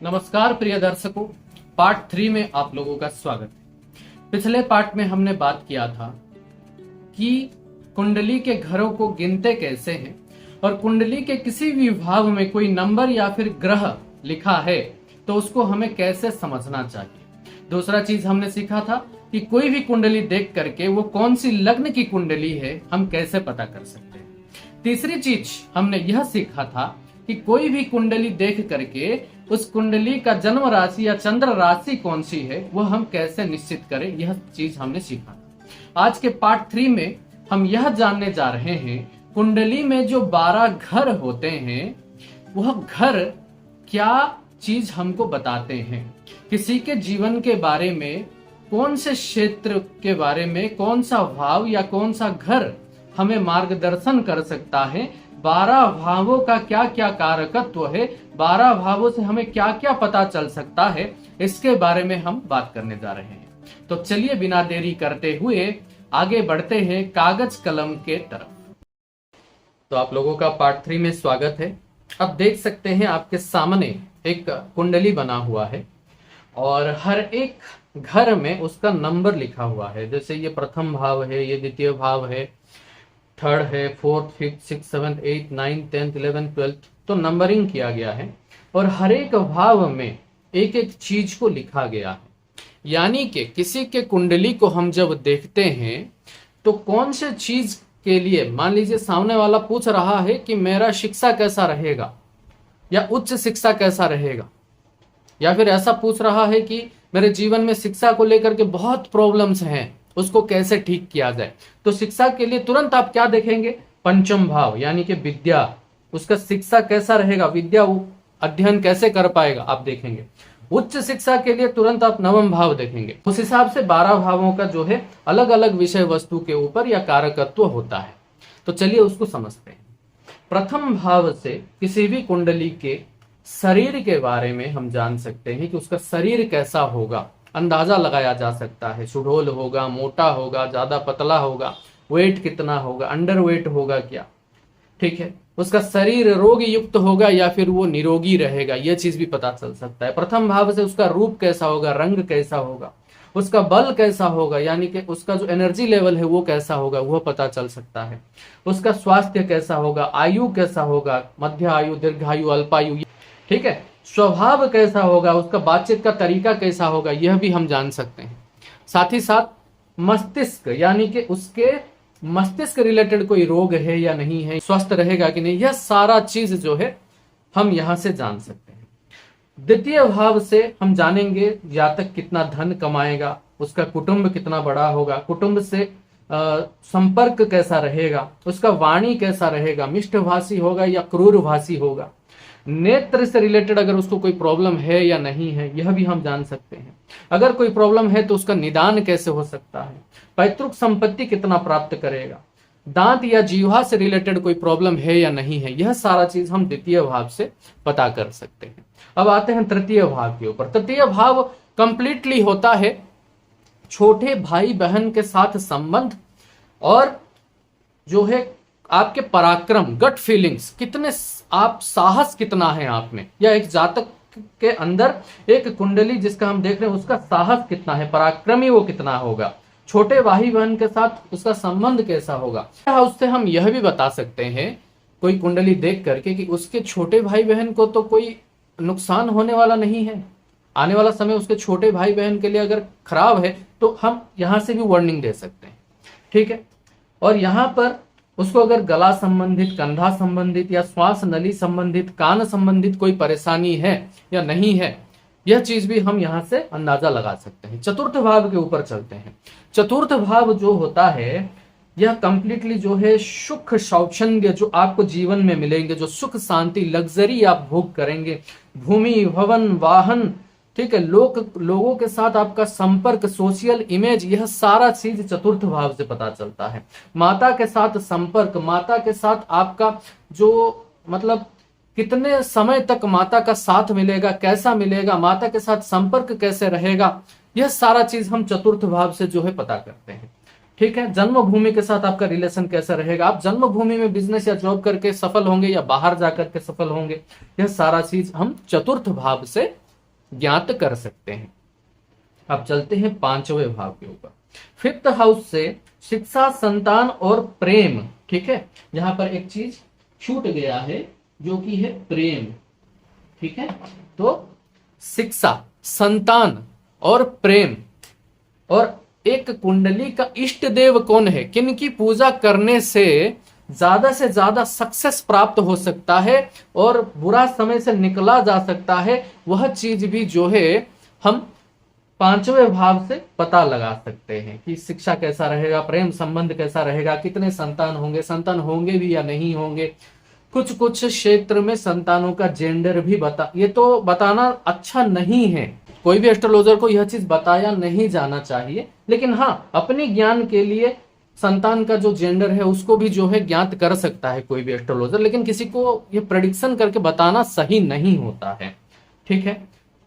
नमस्कार प्रिय दर्शकों, पार्ट 3 में आप लोगों का स्वागत है। पिछले पार्ट में हमने बात किया था कि कुंडली के घरों को गिनते कैसे हैं और कुंडली के किसी भी भाव में कोई नंबर या फिर ग्रह लिखा है तो उसको हमें कैसे समझना चाहिए। दूसरा चीज हमने सीखा था कि कोई भी कुंडली देख करके वो कौन सी लग्न की कुंडली है हम कैसे पता कर सकते हैं। तीसरी चीज हमने यह सीखा था कि कोई भी कुंडली देख करके उस कुंडली का जन्म राशि या चंद्र राशि कौन सी है वो हम कैसे निश्चित करें, यह चीज हमने सीखा था। आज के पार्ट 3 में हम यह जानने जा रहे हैं कुंडली में जो 12 घर होते हैं वह घर क्या चीज हमको बताते हैं। किसी के जीवन के बारे में, कौन से क्षेत्र के बारे में, कौन सा भाव या कौन सा घर हमें मार्गदर्शन कर सकता है, 12 भावों का क्या क्या कारकत्व है, 12 भावों से हमें क्या क्या पता चल सकता है, इसके बारे में हम बात करने जा रहे हैं। तो चलिए बिना देरी करते हुए आगे बढ़ते हैं कागज कलम के तरफ। तो आप लोगों का पार्ट 3 में स्वागत है। अब देख सकते हैं आपके सामने एक कुंडली बना हुआ है और हर एक घर में उसका नंबर लिखा हुआ है। जैसे ये प्रथम भाव है, ये द्वितीय भाव है, थर्ड है, fourth, fifth, six, seventh, eight, 9, 10, 11, 12, तो नंबरिंग किया गया है और हर एक भाव में एक एक चीज को लिखा गया है। यानी कि किसी के कुंडली को हम जब देखते हैं तो कौन से चीज के लिए, मान लीजिए सामने वाला पूछ रहा है कि मेरा शिक्षा कैसा रहेगा या उच्च शिक्षा कैसा रहेगा, या फिर ऐसा पूछ रहा है कि मेरे जीवन में शिक्षा को लेकर के बहुत प्रॉब्लम्स हैं, उसको कैसे ठीक किया जाए। तो शिक्षा के लिए तुरंत आप क्या देखेंगे, पंचम भाव यानी कि विद्या, उसका शिक्षा कैसा रहेगा, विद्या अध्ययन कैसे कर पाएगा आप देखेंगे। उच्च शिक्षा के लिए तुरंत आप नवम भाव देखेंगे। उस हिसाब से 12 भावों का जो है अलग अलग विषय वस्तु के ऊपर या कारकत्व होता है। तो चलिए उसको समझते हैं। प्रथम भाव से किसी भी कुंडली के शरीर के बारे में हम जान सकते हैं कि उसका शरीर कैसा होगा, अंदाजा लगाया जा सकता है। सुडौल होगा, मोटा होगा, ज्यादा पतला होगा, वेट कितना होगा, अंडर वेट होगा क्या, ठीक है, उसका शरीर रोग युक्त होगा या फिर वो निरोगी रहेगा, यह चीज भी पता चल सकता है। प्रथम भाव से उसका रूप कैसा होगा, रंग कैसा होगा, उसका बल कैसा होगा, यानी कि उसका जो एनर्जी लेवल है वो कैसा होगा, वह पता चल सकता है। उसका स्वास्थ्य कैसा होगा, आयु कैसा होगा, मध्य आयु, दीर्घायु, अल्पायु, ठीक है, स्वभाव कैसा होगा, उसका बातचीत का तरीका कैसा होगा, यह भी हम जान सकते हैं। साथ ही साथ मस्तिष्क, यानी कि उसके मस्तिष्क रिलेटेड कोई रोग है या नहीं है, स्वस्थ रहेगा कि नहीं, यह सारा चीज जो है हम यहां से जान सकते हैं। द्वितीय भाव से हम जानेंगे जातक कितना धन कमाएगा, उसका कुटुंब कितना बड़ा होगा, कुटुंब से संपर्क कैसा रहेगा, उसका वाणी कैसा रहेगा, मिष्टभाषी होगा या क्रूरभाषी होगा। नेत्र से रिलेटेड अगर उसको कोई प्रॉब्लम है या नहीं है, यह भी हम जान सकते हैं। अगर कोई प्रॉब्लम है तो उसका निदान कैसे हो सकता है, पैतृक संपत्ति कितना प्राप्त करेगा, दांत या जीवा से रिलेटेड कोई प्रॉब्लम है या नहीं है, यह सारा चीज हम द्वितीय भाव से पता कर सकते हैं। अब आते हैं तृतीय भाव के ऊपर। तृतीय भाव कंप्लीटली होता है छोटे भाई बहन के साथ संबंध और जो है आपके पराक्रम, गट फीलिंग्स, कितने आप साहस कितना है आप में, या एक जातक के अंदर एक कुंडली जिसका हम देख रहे हैं उसका साहस कितना है, पराक्रमी वो कितना होगा, छोटे भाई बहन के साथ उसका संबंध कैसा होगा। उससे हम यह भी बता सकते हैं कोई कुंडली देख करके कि उसके छोटे भाई बहन को तो कोई नुकसान होने वाला नहीं है, आने वाला समय उसके छोटे भाई बहन के लिए अगर खराब है तो हम यहां से भी वार्निंग दे सकते हैं, ठीक है। और यहां पर उसको अगर गला संबंधित, कंधा संबंधित या श्वास नली संबंधित, कान संबंधित कोई परेशानी है या नहीं है, यह चीज भी हम यहां से अंदाजा लगा सकते हैं। चतुर्थ भाव के ऊपर चलते हैं। चतुर्थ भाव जो होता है यह कंप्लीटली जो है सुख सौच्छंद्य जो आपको जीवन में मिलेंगे, जो सुख शांति लग्जरी आप भोग करेंगे, भूमि भवन वाहन, ठीक है, लोगों के साथ आपका संपर्क, सोशल इमेज, यह सारा चीज चतुर्थ भाव से पता चलता है। माता के साथ संपर्क, माता के साथ आपका जो मतलब कितने समय तक माता का साथ मिलेगा, कैसा मिलेगा, माता के साथ संपर्क कैसे रहेगा, यह सारा चीज हम चतुर्थ भाव से जो है पता करते हैं, ठीक है। जन्मभूमि के साथ आपका रिलेशन कैसा रहेगा, आप जन्मभूमि में बिजनेस या जॉब करके सफल होंगे या बाहर जाकर के सफल होंगे, यह सारा चीज हम चतुर्थ भाव से ज्ञात कर सकते हैं। अब चलते हैं पांचवें भाव के ऊपर। फिफ्थ हाउस से शिक्षा, संतान और प्रेम। ठीक है, यहां पर एक चीज छूट गया है जो कि है प्रेम। ठीक है, तो शिक्षा, संतान और प्रेम। और एक कुंडली का इष्ट देव कौन है, किन की पूजा करने से ज्यादा सक्सेस प्राप्त हो सकता है और बुरा समय से निकला जा सकता है, वह चीज भी जो है हम पांचवें भाव से पता लगा सकते हैं कि शिक्षा कैसा रहेगा, प्रेम संबंध कैसा रहेगा, कितने संतान होंगे, संतान होंगे भी या नहीं होंगे। कुछ कुछ क्षेत्र में संतानों का जेंडर भी ये तो बताना अच्छा नहीं है, कोई भी एस्ट्रोलॉजर को यह चीज बताया नहीं जाना चाहिए, लेकिन हाँ अपने ज्ञान के लिए संतान का जो जेंडर है उसको भी जो है ज्ञात कर सकता है कोई भी एस्ट्रोलॉजर, लेकिन किसी को ये प्रेडिक्शन करके बताना सही नहीं होता है। ठीक है,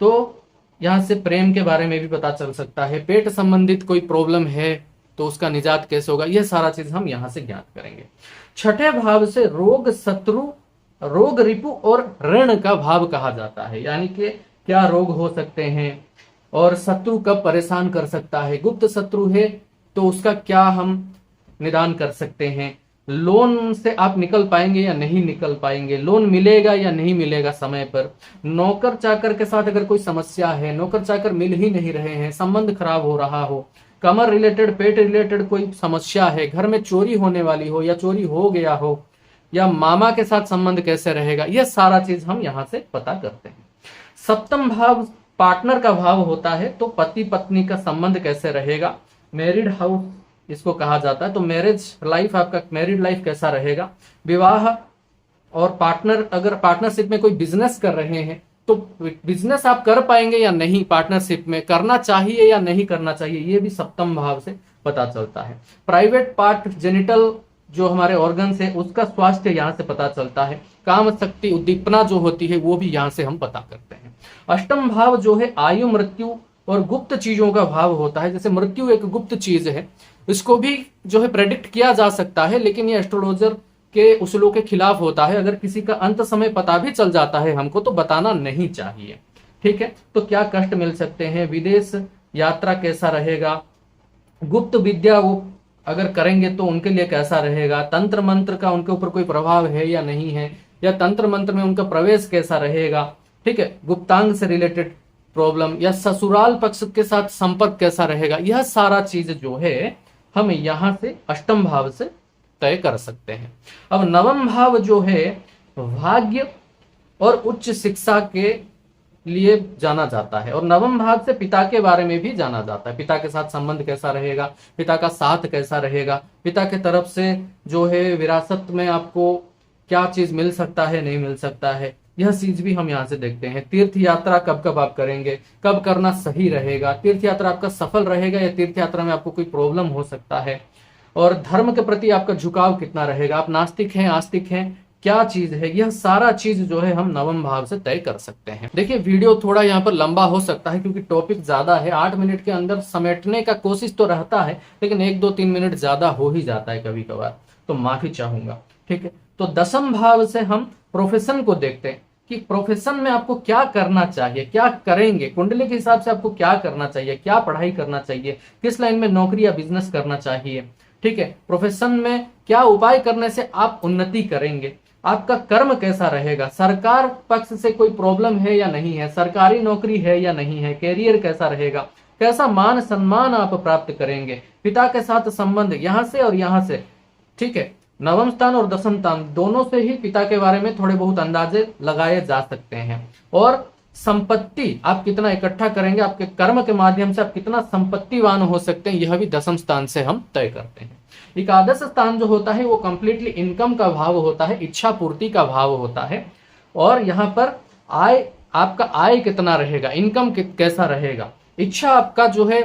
तो यहाँ से प्रेम के बारे में भी पता चल सकता है, पेट संबंधित कोई प्रॉब्लम है तो उसका निजात कैसे होगा, यह सारा चीज हम यहाँ से ज्ञात करेंगे। छठे भाव से रोग, शत्रु, रोग, रिपु और ऋण का भाव कहा जाता है, यानी कि क्या रोग हो सकते हैं और शत्रु कब परेशान कर सकता है, गुप्त शत्रु है तो उसका क्या हम निदान कर सकते हैं, लोन से आप निकल पाएंगे या नहीं निकल पाएंगे, लोन मिलेगा या नहीं मिलेगा समय पर, नौकर चाकर के साथ अगर कोई समस्या है, नौकर चाकर मिल ही नहीं रहे हैं, संबंध खराब हो रहा हो, कमर रिलेटेड, पेट रिलेटेड कोई समस्या है, घर में चोरी होने वाली हो या चोरी हो गया हो, या मामा के साथ संबंध कैसे रहेगा, यह सारा चीज हम यहां से पता करते हैं। सप्तम भाव पार्टनर का भाव होता है, तो पति पत्नी का संबंध कैसे रहेगा, मैरिड हाउस इसको कहा जाता है, तो मैरिज लाइफ, आपका मैरिड लाइफ कैसा रहेगा, विवाह और पार्टनर, अगर पार्टनरशिप में कोई बिजनेस कर रहे हैं तो बिजनेस आप कर पाएंगे या नहीं, पार्टनरशिप में करना चाहिए या नहीं करना चाहिए, ये भी सप्तम भाव से पता चलता है। प्राइवेट पार्ट, जेनिटल जो हमारे ऑर्गन्स है उसका स्वास्थ्य यहाँ से पता चलता है, काम शक्ति, उद्दीपना जो होती है वो भी यहाँ से हम पता करते हैं। अष्टम भाव जो है आयु, मृत्यु और गुप्त चीजों का भाव होता है, जैसे मृत्यु एक गुप्त चीज है, इसको भी जो है प्रेडिक्ट किया जा सकता है, लेकिन ये एस्ट्रोलॉजर के उसूलों के खिलाफ होता है। अगर किसी का अंत समय पता भी चल जाता है हमको तो बताना नहीं चाहिए। ठीक है, तो क्या कष्ट मिल सकते हैं, विदेश यात्रा कैसा रहेगा, गुप्त विद्या वो अगर करेंगे तो उनके लिए कैसा रहेगा, तंत्र मंत्र का उनके ऊपर कोई प्रभाव है या नहीं है, या तंत्र मंत्र में उनका प्रवेश कैसा रहेगा। ठीक है, गुप्तांग से रिलेटेड प्रॉब्लम या ससुराल पक्ष के साथ संपर्क कैसा रहेगा, यह सारा चीज जो है हम यहां से अष्टम भाव से तय कर सकते हैं। अब नवम भाव जो है भाग्य और उच्च शिक्षा के लिए जाना जाता है, और नवम भाव से पिता के बारे में भी जाना जाता है, पिता के साथ संबंध कैसा रहेगा, पिता का साथ कैसा रहेगा, पिता के तरफ से जो है विरासत में आपको क्या चीज मिल सकता है, नहीं मिल सकता है, यह चीज भी हम यहाँ से देखते हैं। तीर्थ यात्रा कब कब आप करेंगे, कब करना सही रहेगा, तीर्थ यात्रा आपका सफल रहेगा या तीर्थ यात्रा में आपको कोई प्रॉब्लम हो सकता है, और धर्म के प्रति आपका झुकाव कितना रहेगा, आप नास्तिक हैं, आस्तिक हैं, क्या चीज है, यह सारा चीज जो है हम नवम भाव से तय कर सकते हैं। देखिए वीडियो थोड़ा यहाँ पर लंबा हो सकता है क्योंकि टॉपिक ज्यादा है, 8 मिनट के अंदर समेटने का कोशिश तो रहता है, लेकिन 1-2-3 मिनट ज्यादा हो ही जाता है कभी कभार, तो माफी चाहूंगा। ठीक है, तो दसम भाव से हम प्रोफेशन को देखते हैं कि प्रोफेशन में आपको क्या करना चाहिए, क्या करेंगे, कुंडली के हिसाब से आपको क्या करना चाहिए, क्या पढ़ाई करना चाहिए, किस लाइन में नौकरी या बिजनेस करना चाहिए। ठीक है, प्रोफेशन में क्या उपाय करने से आप उन्नति करेंगे, आपका कर्म कैसा रहेगा, सरकार पक्ष से कोई प्रॉब्लम है या नहीं है, सरकारी नौकरी है या नहीं है, कैरियर कैसा रहेगा, कैसा मान सम्मान आप प्राप्त करेंगे, पिता के साथ संबंध यहाँ से और यहाँ से। ठीक है, नवम स्थान और दसम स्थान दोनों से ही पिता के बारे में थोड़े बहुत अंदाजे लगाए जा सकते हैं, और संपत्ति आप कितना इकट्ठा करेंगे, आपके कर्म के माध्यम से आप कितना संपत्तिवान हो सकते हैं, यह भी दसम स्थान से हम तय करते हैं। एकादश स्थान जो होता है वो कंप्लीटली इनकम का भाव होता है, इच्छा पूर्ति का भाव होता है, और यहाँ पर आय, आपका आय कितना रहेगा, इनकम कैसा रहेगा, इच्छा आपका जो है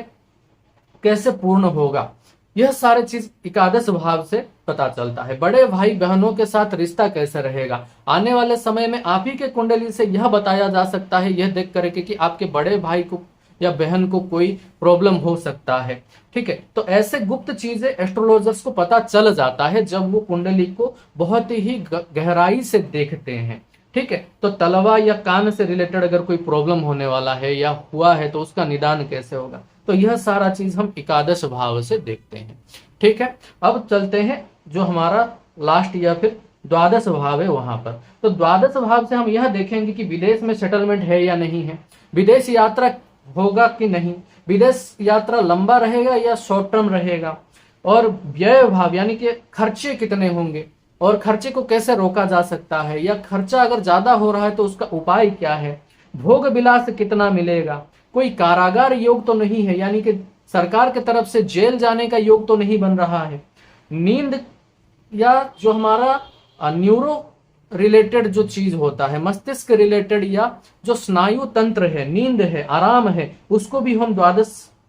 कैसे पूर्ण होगा, यह सारे चीज एकादश भाव से पता चलता है। बड़े भाई बहनों के साथ रिश्ता कैसे रहेगा, आने वाले समय में आप ही के कुंडली से यह बताया जा सकता है, यह देख करके कि आपके बड़े भाई को या बहन को कोई प्रॉब्लम हो सकता है। ठीक है, तो ऐसे गुप्त चीजें एस्ट्रोलॉजर्स को पता चल जाता है जब वो कुंडली को बहुत ही गहराई से देखते हैं। ठीक है। तो तलवा या कान से रिलेटेड अगर कोई प्रॉब्लम होने वाला है या हुआ है तो उसका निदान कैसे होगा, तो यह सारा चीज हम एकादश भाव से देखते हैं। ठीक है, अब चलते हैं जो हमारा लास्ट या फिर द्वादश भाव है वहां पर। तो द्वादश भाव से हम यह देखेंगे कि विदेश में सेटलमेंट है या नहीं है, विदेश यात्रा होगा कि नहीं, विदेश यात्रा लंबा रहेगा या शॉर्ट टर्म रहेगा, और व्यय भाव यानी कि खर्चे कितने होंगे और खर्चे को कैसे रोका जा सकता है, या खर्चा अगर ज्यादा हो रहा है तो उसका उपाय क्या है, भोग विलास कितना मिलेगा, कोई कारागार योग तो नहीं है यानी कि सरकार की तरफ से जेल जाने का योग तो नहीं बन रहा है, नींद या जो हमारा न्यूरो रिलेटेड जो चीज होता है, मस्तिष्क रिलेटेड या जो स्नायु तंत्र है, नींद है, आराम है, उसको भी हम द्वादश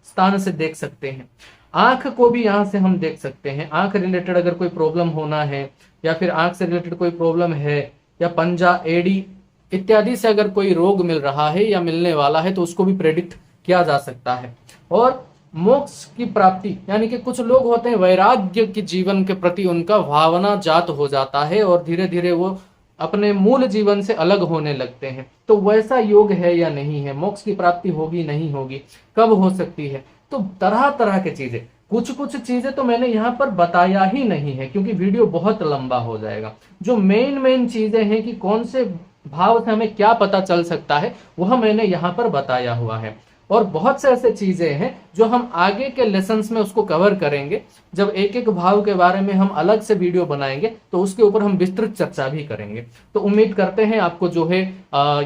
स्थान से देख सकते हैं। आंख को भी यहां से हम देख सकते हैं, आंख रिलेटेड अगर कोई प्रॉब्लम होना है या फिर आंख से रिलेटेड कोई प्रॉब्लम है, या पंजा, एडी इत्यादि से अगर कोई रोग मिल रहा है या मिलने वाला है तो उसको भी प्रेडिक्ट किया जा सकता है। और मोक्ष की प्राप्ति यानी कि कुछ लोग होते हैं वैराग्य की जीवन के प्रति उनका भावना जात हो जाता है और धीरे धीरे वो अपने मूल जीवन से अलग होने लगते हैं, तो वैसा योग है या नहीं है, मोक्ष की प्राप्ति होगी नहीं होगी, कब हो सकती है, तो तरह तरह की चीजें, कुछ कुछ चीजें तो मैंने यहाँ पर बताया ही नहीं है क्योंकि वीडियो बहुत लंबा हो जाएगा। जो मेन चीजें हैं कि कौन से भाव से हमें क्या पता चल सकता है वह मैंने यहाँ पर बताया हुआ है, और बहुत से ऐसे चीजें हैं जो हम आगे के लेसन्स में उसको कवर करेंगे। जब एक एक भाव के बारे में हम अलग से वीडियो बनाएंगे तो उसके ऊपर हम विस्तृत चर्चा भी करेंगे। तो उम्मीद करते हैं आपको जो है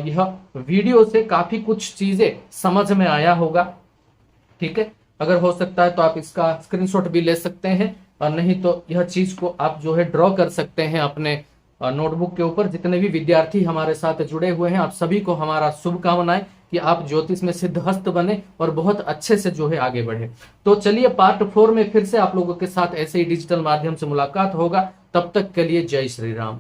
यह वीडियो से काफी कुछ चीजें समझ में आया होगा। ठीक है, अगर हो सकता है तो आप इसका स्क्रीनशॉट भी ले सकते हैं, और नहीं तो यह चीज को आप जो है ड्रॉ कर सकते हैं अपने नोटबुक के ऊपर। जितने भी विद्यार्थी हमारे साथ जुड़े हुए हैं आप सभी को हमारा शुभकामनाएं कि आप ज्योतिष में सिद्धहस्त बने और बहुत अच्छे से जो है आगे बढ़े। तो चलिए पार्ट 4 में फिर से आप लोगों के साथ ऐसे ही डिजिटल माध्यम से मुलाकात होगा। तब तक के लिए जय श्री राम।